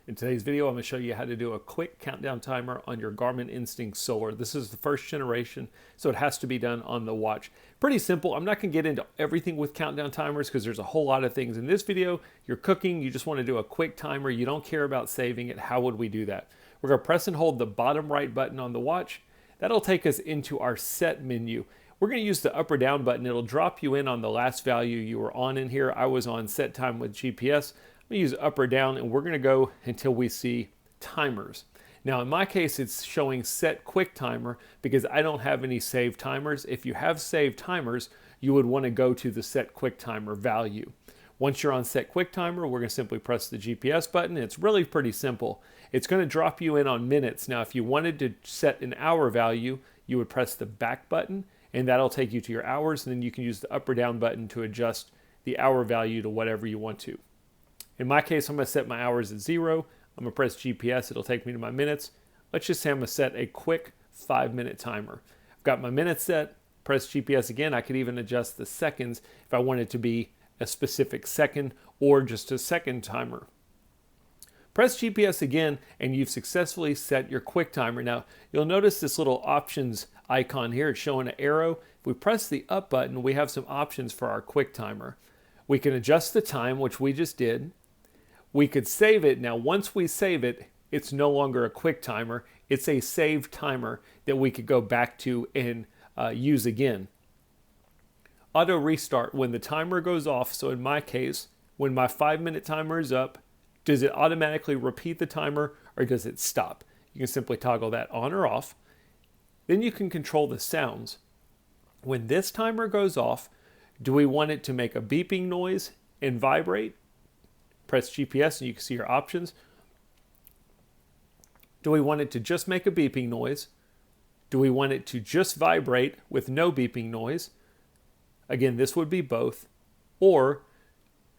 In today's video, I'm going to show you how to do a quick countdown timer on your Garmin Instinct Solar. This is the first generation, so it has to be done on the watch. Pretty simple. I'm not going to get into everything with countdown timers because there's a whole lot of things. In this video, you're cooking, you just want to do a quick timer, you don't care about saving it. How would we do that? We're going to press and hold the bottom right button on the watch. That'll take us into our set menu. We're going to use the up or down button. It'll drop you in on the last value you were on in here. I was on set time with GPS. I'm going to use up or down, and we're going to go until we see timers. Now, in my case, it's showing set quick timer because I don't have any saved timers. If you have saved timers, you would want to go to the set quick timer value. Once you're on set quick timer, we're going to simply press the GPS button. It's really pretty simple. It's going to drop you in on minutes. Now, if you wanted to set an hour value, you would press the back button, and that'll take you to your hours, and then you can use the up or down button to adjust the hour value to whatever you want to. In my case, I'm going to set my hours at 0. I'm going to press GPS. It'll take me to my minutes. Let's just say I'm going to set a quick 5-minute timer. I've got my minutes set. Press GPS again. I could even adjust the seconds if I want it to be a specific second or just a second timer. Press GPS again, and you've successfully set your quick timer. Now, you'll notice this little options icon here. It's showing an arrow. If we press the up button, we have some options for our quick timer. We can adjust the time, which we just did. We could save it. Now, once we save it, it's no longer a quick timer. It's a saved timer that we could go back to and use again. Auto restart when the timer goes off. So in my case, when my 5-minute timer is up, does it automatically repeat the timer or does it stop? You can simply toggle that on or off. Then you can control the sounds. When this timer goes off, do we want it to make a beeping noise and vibrate? Press GPS and you can see your options. Do we want it to just make a beeping noise? Do we want it to just vibrate with no beeping noise? Again, this would be both. Or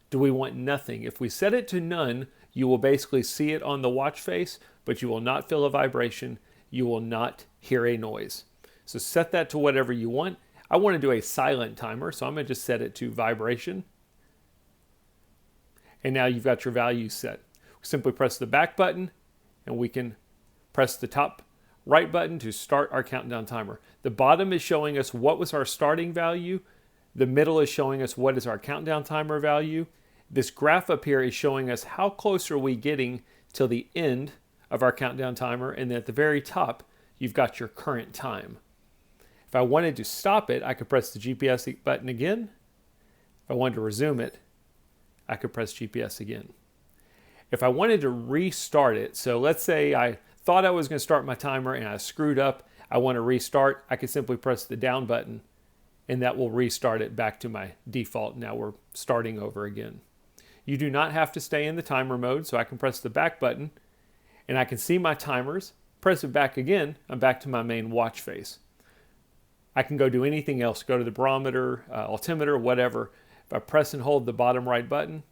do we want nothing? If we set it to none, you will basically see it on the watch face, but you will not feel a vibration. You will not hear a noise. So set that to whatever you want. I want to do a silent timer, so I'm going to just set it to vibration. And now you've got your value set. Simply press the back button, and we can press the top right button to start our countdown timer. The bottom is showing us what was our starting value. The middle is showing us what is our countdown timer value. This graph up here is showing us how close are we getting till the end of our countdown timer, and then at the very top, you've got your current time. If I wanted to stop it, I could press the GPS button again. If I wanted to resume it, I could press GPS again. If I wanted to restart it, so let's say I thought I was going to start my timer and I screwed up, I want to restart, I could simply press the down button and that will restart it back to my default. Now we're starting over again. You do not have to stay in the timer mode, so I can press the back button and I can see my timers. Press it back again, I'm back to my main watch face. I can go do anything else, go to the barometer, altimeter, whatever. If I press and hold the bottom right button,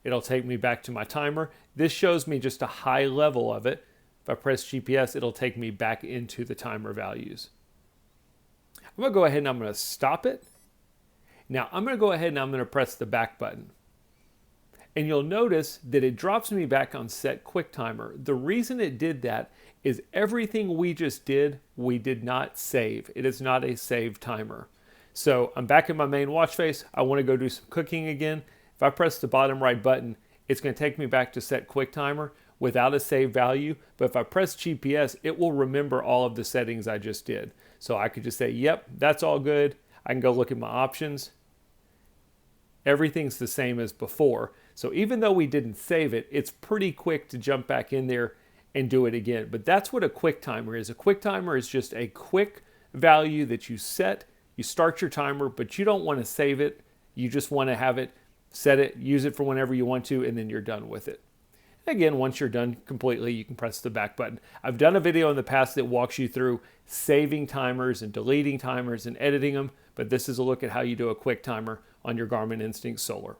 it'll take me back to my timer. This shows me just a high level of it. If I press GPS, it'll take me back into the timer values. I'm going to go ahead and I'm going to stop it. Now I'm going to go ahead and I'm going to press the back button. And you'll notice that it drops me back on set quick timer. The reason it did that is everything we just did, we did not save. It is not a saved timer. So I'm back in my main watch face. I want to go do some cooking again. If I press the bottom right button, it's going to take me back to set quick timer without a saved value. But if I press GPS, it will remember all of the settings I just did. So I could just say, yep, that's all good. I can go look at my options. Everything's the same as before. So even though we didn't save it, it's pretty quick to jump back in there and do it again. But that's what a quick timer is. A quick timer is just a quick value that you set. You start your timer, but you don't want to save it. You just want to have it, set it, use it for whenever you want to, and then you're done with it. Again, once you're done completely, you can press the back button. I've done a video in the past that walks you through saving timers and deleting timers and editing them, but this is a look at how you do a quick timer on your Garmin Instinct Solar.